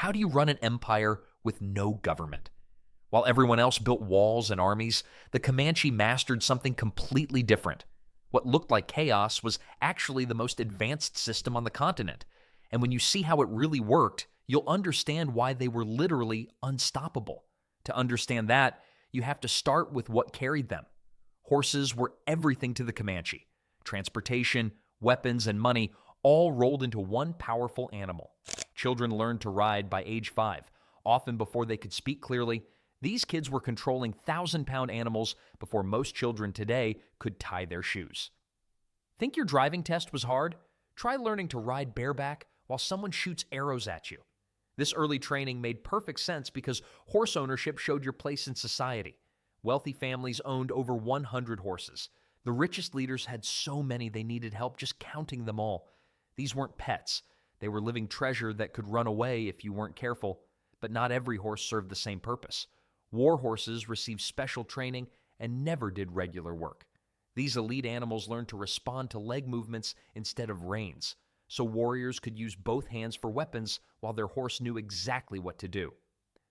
How do you run an empire with no government? While everyone else built walls and armies, the Comanche mastered something completely different. What looked like chaos was actually the most advanced system on the continent. And when you see how it really worked, you'll understand why they were literally unstoppable. To understand that, you have to start with what carried them. Horses were everything to the Comanche. Transportation, weapons, and money all rolled into one powerful animal. Children learned to ride by age 5, often before they could speak clearly. These kids were controlling 1,000-pound animals before most children today could tie their shoes. Think your driving test was hard? Try learning to ride bareback while someone shoots arrows at you. This early training made perfect sense because horse ownership showed your place in society. Wealthy families owned over 100 horses. The richest leaders had so many they needed help just counting them all. These weren't pets. They were living treasure that could run away if you weren't careful. But not every horse served the same purpose. War horses received special training and never did regular work. These elite animals learned to respond to leg movements instead of reins, so warriors could use both hands for weapons while their horse knew exactly what to do.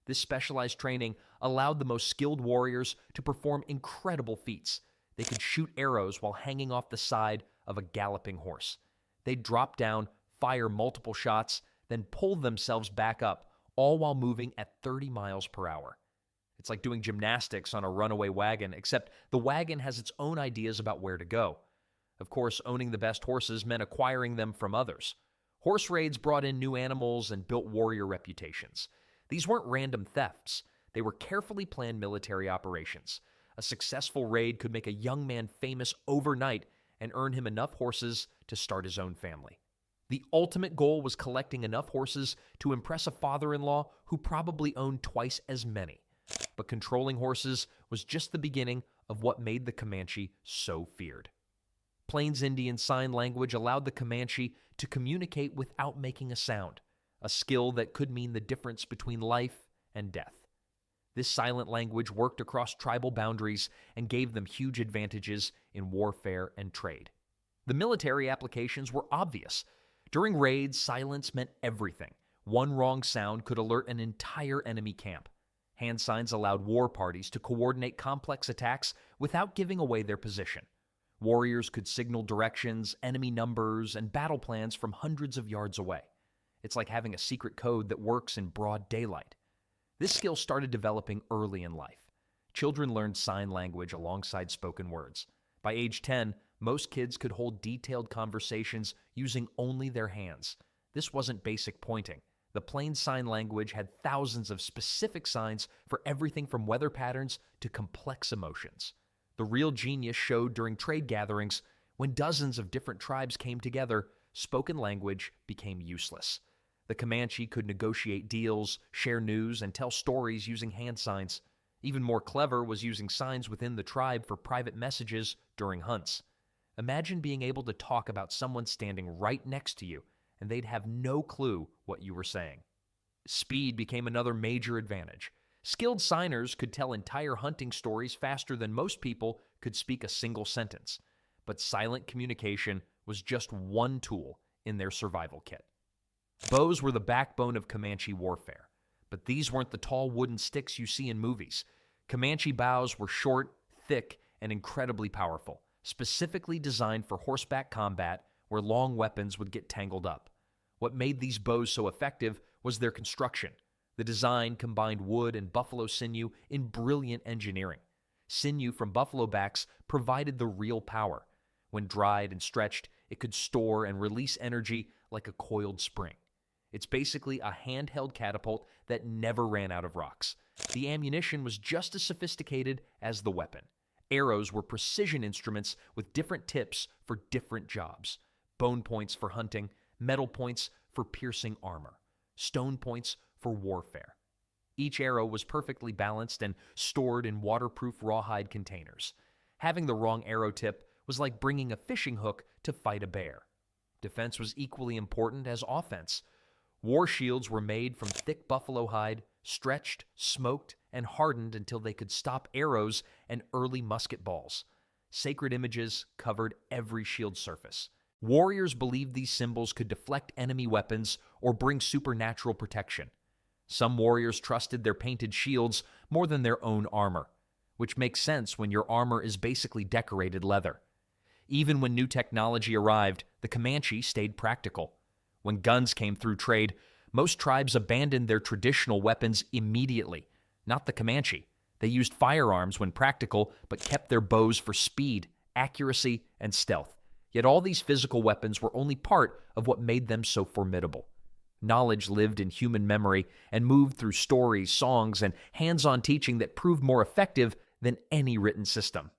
This specialized training allowed the most skilled warriors to perform incredible feats. They could shoot arrows while hanging off the side of a galloping horse. They'd drop down, fire multiple shots, then pull themselves back up, all while moving at 30 miles per hour. It's like doing gymnastics on a runaway wagon, except the wagon has its own ideas about where to go. Of course, owning the best horses meant acquiring them from others. Horse raids brought in new animals and built warrior reputations. These weren't random thefts. They were carefully planned military operations. A successful raid could make a young man famous overnight and earn him enough horses to start his own family. The ultimate goal was collecting enough horses to impress a father-in-law who probably owned twice as many. But controlling horses was just the beginning of what made the Comanche so feared. Plains Indian Sign Language allowed the Comanche to communicate without making a sound, a skill that could mean the difference between life and death. This silent language worked across tribal boundaries and gave them huge advantages in warfare and trade. The military applications were obvious. During raids, silence meant everything. One wrong sound could alert an entire enemy camp. Hand signs allowed war parties to coordinate complex attacks without giving away their position. Warriors could signal directions, enemy numbers, and battle plans from hundreds of yards away. It's like having a secret code that works in broad daylight. This skill started developing early in life. Children learned sign language alongside spoken words. By age 10, most kids could hold detailed conversations using only their hands. This wasn't basic pointing. The plain sign language had thousands of specific signs for everything from weather patterns to complex emotions. The real genius showed during trade gatherings. When dozens of different tribes came together, spoken language became useless. The Comanche could negotiate deals, share news, and tell stories using hand signs. Even more clever was using signs within the tribe for private messages during hunts. Imagine being able to talk about someone standing right next to you, and they'd have no clue what you were saying. Speed became another major advantage. Skilled signers could tell entire hunting stories faster than most people could speak a single sentence. But silent communication was just one tool in their survival kit. Bows were the backbone of Comanche warfare, but these weren't the tall wooden sticks you see in movies. Comanche bows were short, thick, and incredibly powerful, specifically designed for horseback combat where long weapons would get tangled up. What made these bows so effective was their construction. The design combined wood and buffalo sinew in brilliant engineering. Sinew from buffalo backs provided the real power. When dried and stretched, it could store and release energy like a coiled spring. It's basically a handheld catapult that never ran out of rocks. The ammunition was just as sophisticated as the weapon. Arrows were precision instruments with different tips for different jobs. Bone points for hunting, metal points for piercing armor, stone points for warfare. Each arrow was perfectly balanced and stored in waterproof rawhide containers. Having the wrong arrow tip was like bringing a fishing hook to fight a bear. Defense was equally important as offense. War shields were made from thick buffalo hide, stretched, smoked, and hardened until they could stop arrows and early musket balls. Sacred images covered every shield surface. Warriors believed these symbols could deflect enemy weapons or bring supernatural protection. Some warriors trusted their painted shields more than their own armor, which makes sense when your armor is basically decorated leather. Even when new technology arrived, the Comanche stayed practical. When guns came through trade, most tribes abandoned their traditional weapons immediately. Not the Comanche. They used firearms when practical, but kept their bows for speed, accuracy, and stealth. Yet all these physical weapons were only part of what made them so formidable. Knowledge lived in human memory and moved through stories, songs, and hands-on teaching that proved more effective than any written system.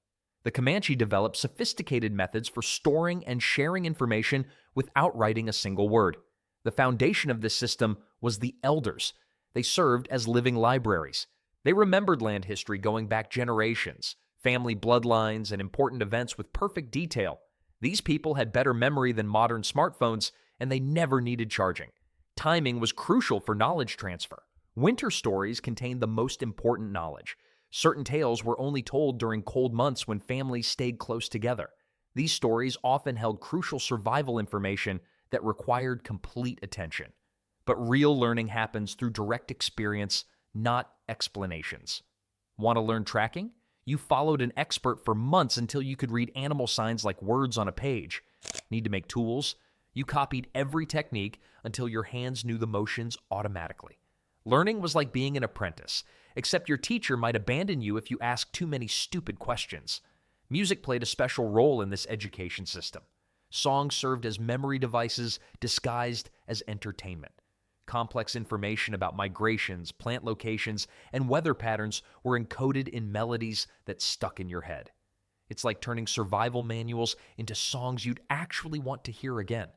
The Comanche developed sophisticated methods for storing and sharing information without writing a single word. The foundation of this system was the elders. They served as living libraries. They remembered land history going back generations, family bloodlines, and important events with perfect detail. These people had better memory than modern smartphones, and they never needed charging. Timing was crucial for knowledge transfer. Winter stories contained the most important knowledge. Certain tales were only told during cold months when families stayed close together. These stories often held crucial survival information that required complete attention. But real learning happens through direct experience, not explanations. Want to learn tracking? You followed an expert for months until you could read animal signs like words on a page. Need to make tools? You copied every technique until your hands knew the motions automatically. Learning was like being an apprentice, except your teacher might abandon you if you asked too many stupid questions. Music played a special role in this education system. Songs served as memory devices disguised as entertainment. Complex information about migrations, plant locations, and weather patterns were encoded in melodies that stuck in your head. It's like turning survival manuals into songs you'd actually want to hear again.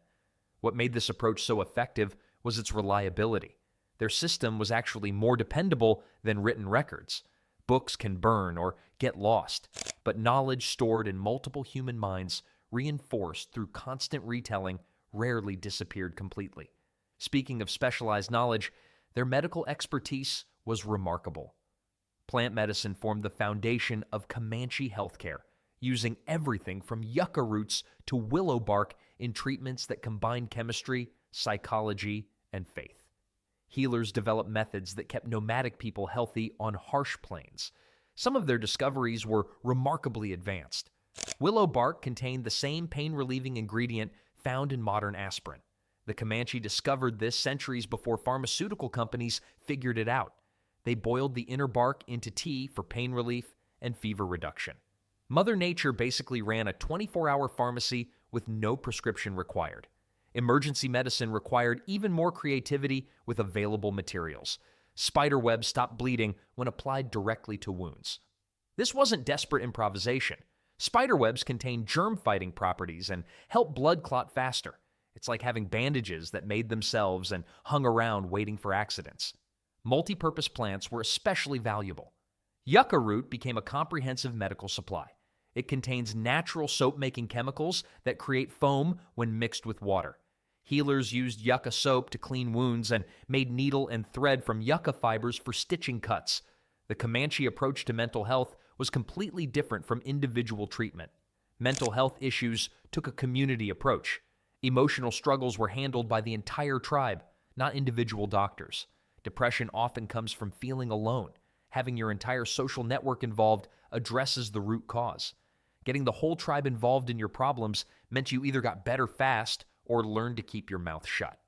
What made this approach so effective was its reliability. Their system was actually more dependable than written records. Books can burn or get lost, but knowledge stored in multiple human minds, reinforced through constant retelling, rarely disappeared completely. Speaking of specialized knowledge, their medical expertise was remarkable. Plant medicine formed the foundation of Comanche healthcare, using everything from yucca roots to willow bark in treatments that combined chemistry, psychology, and faith. Healers developed methods that kept nomadic people healthy on harsh plains. Some of their discoveries were remarkably advanced. Willow bark contained the same pain-relieving ingredient found in modern aspirin. The Comanche discovered this centuries before pharmaceutical companies figured it out. They boiled the inner bark into tea for pain relief and fever reduction. Mother Nature basically ran a 24-hour pharmacy with no prescription required. Emergency medicine required even more creativity with available materials. Spiderwebs stopped bleeding when applied directly to wounds. This wasn't desperate improvisation. Spiderwebs contain germ-fighting properties and help blood clot faster. It's like having bandages that made themselves and hung around waiting for accidents. Multi-purpose plants were especially valuable. Yucca root became a comprehensive medical supply. It contains natural soap-making chemicals that create foam when mixed with water. Healers used yucca soap to clean wounds and made needle and thread from yucca fibers for stitching cuts. The Comanche approach to mental health was completely different from individual treatment. Mental health issues took a community approach. Emotional struggles were handled by the entire tribe, not individual doctors. Depression often comes from feeling alone. Having your entire social network involved addresses the root cause. Getting the whole tribe involved in your problems meant you either got better fast or learned to keep your mouth shut.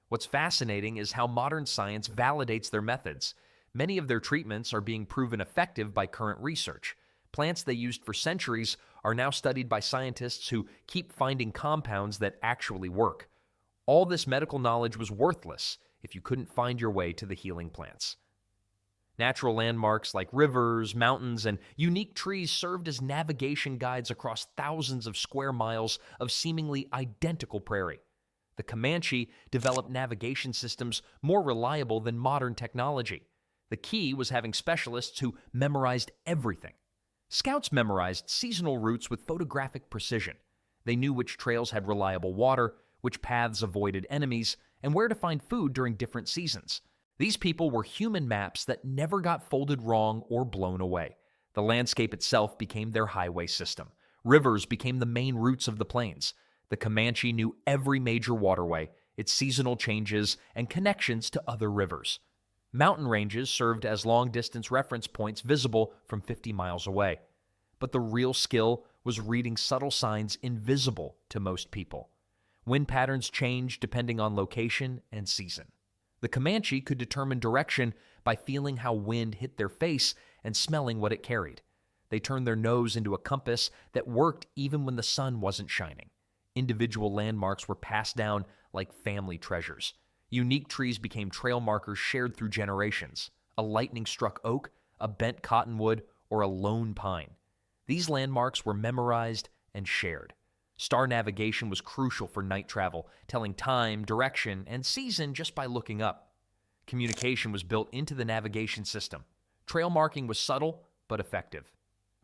What's fascinating is how modern science validates their methods. Many of their treatments are being proven effective by current research. Plants they used for centuries are now studied by scientists who keep finding compounds that actually work. All this medical knowledge was worthless if you couldn't find your way to the healing plants. Natural landmarks like rivers, mountains, and unique trees served as navigation guides across thousands of square miles of seemingly identical prairie. The Comanche developed navigation systems more reliable than modern technology. The key was having specialists who memorized everything. Scouts memorized seasonal routes with photographic precision. They knew which trails had reliable water, which paths avoided enemies, and where to find food during different seasons. These people were human maps that never got folded wrong or blown away. The landscape itself became their highway system. Rivers became the main routes of the plains. The Comanche knew every major waterway, its seasonal changes, and connections to other rivers. Mountain ranges served as long-distance reference points visible from 50 miles away. But the real skill was reading subtle signs invisible to most people. Wind patterns changed depending on location and season. The Comanche could determine direction by feeling how wind hit their face and smelling what it carried. They turned their nose into a compass that worked even when the sun wasn't shining. Individual landmarks were passed down like family treasures. Unique trees became trail markers shared through generations. A lightning-struck oak, a bent cottonwood, or a lone pine. These landmarks were memorized and shared. Star navigation was crucial for night travel, telling time, direction, and season just by looking up. Communication was built into the navigation system. Trail marking was subtle but effective.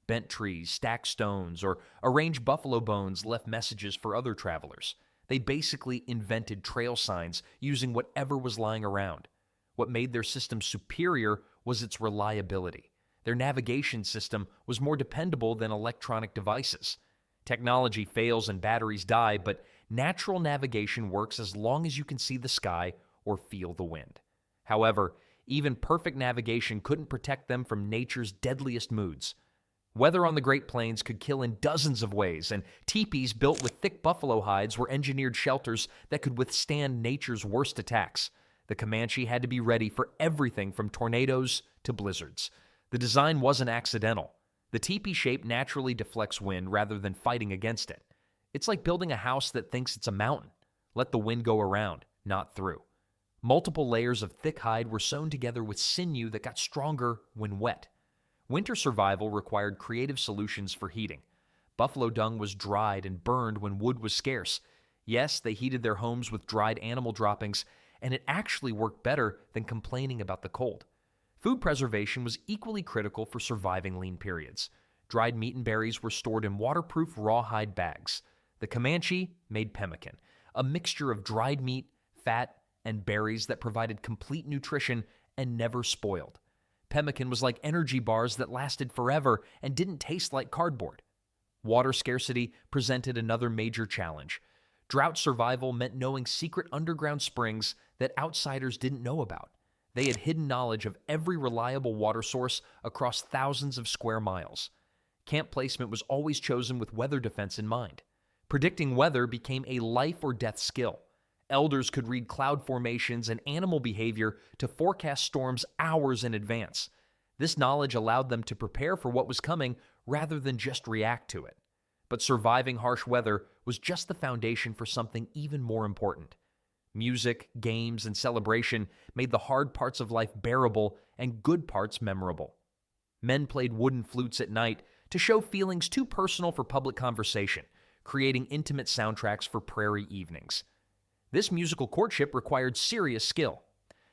Bent trees, stacked stones, or arranged buffalo bones left messages for other travelers. They basically invented trail signs using whatever was lying around. What made their system superior was its reliability. Their navigation system was more dependable than electronic devices. Technology fails and batteries die, but natural navigation works as long as you can see the sky or feel the wind. However, even perfect navigation couldn't protect them from nature's deadliest moods. Weather on the Great Plains could kill in dozens of ways, and teepees built with thick buffalo hides were engineered shelters that could withstand nature's worst attacks. The Comanche had to be ready for everything from tornadoes to blizzards. The design wasn't accidental. The teepee shape naturally deflects wind rather than fighting against it. It's like building a house that thinks it's a mountain. Let the wind go around, not through. Multiple layers of thick hide were sewn together with sinew that got stronger when wet. Winter survival required creative solutions for heating. Buffalo dung was dried and burned when wood was scarce. Yes, they heated their homes with dried animal droppings, and it actually worked better than complaining about the cold. Food preservation was equally critical for surviving lean periods. Dried meat and berries were stored in waterproof rawhide bags. The Comanche made pemmican, a mixture of dried meat, fat, and berries that provided complete nutrition and never spoiled. Pemmican was like energy bars that lasted forever and didn't taste like cardboard. Water scarcity presented another major challenge. Drought survival meant knowing secret underground springs that outsiders didn't know about. They had hidden knowledge of every reliable water source across thousands of square miles. Camp placement was always chosen with weather defense in mind. Predicting weather became a life or death skill. Elders could read cloud formations and animal behavior to forecast storms hours in advance. This knowledge allowed them to prepare for what was coming rather than just react to it. But surviving harsh weather was just the foundation for something even more important. Music, games, and celebration made the hard parts of life bearable and good parts memorable. Men played wooden flutes at night to show feelings too personal for public conversation, creating intimate soundtracks for prairie evenings. This musical courtship required serious skill.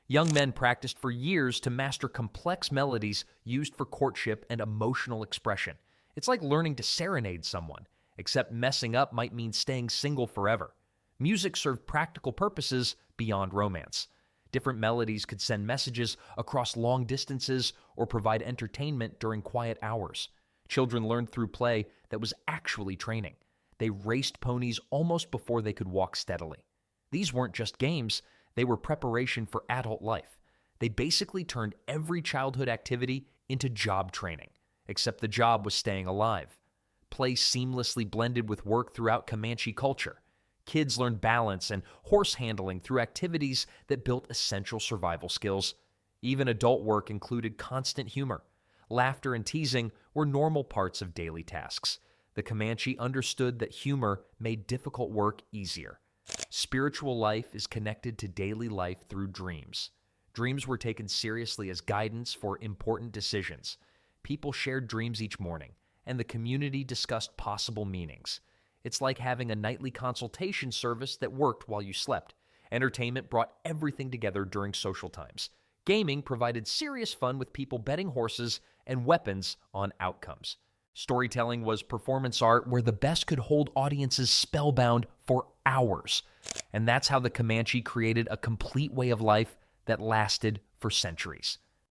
Young men practiced for years to master complex melodies used for courtship and emotional expression. It's like learning to serenade someone, except messing up might mean staying single forever. Music served practical purposes beyond romance. Different melodies could send messages across long distances or provide entertainment during quiet hours. Children learned through play that was actually training. They raced ponies almost before they could walk steadily. These weren't just games, they were preparation for adult life. They basically turned every childhood activity into job training, except the job was staying alive. Play seamlessly blended with work throughout Comanche culture. Kids learned balance and horse handling through activities that built essential survival skills. Even adult work included constant humor. Laughter and teasing were normal parts of daily tasks. The Comanche understood that humor made difficult work easier. Spiritual life is connected to daily life through dreams. Dreams were taken seriously as guidance for important decisions. People shared dreams each morning, and the community discussed possible meanings. It's like having a nightly consultation service that worked while you slept. Entertainment brought everything together during social times. Gaming provided serious fun with people betting horses and weapons on outcomes. Storytelling was performance art where the best could hold audiences spellbound for hours. And that's how the Comanche created a complete way of life that lasted for centuries.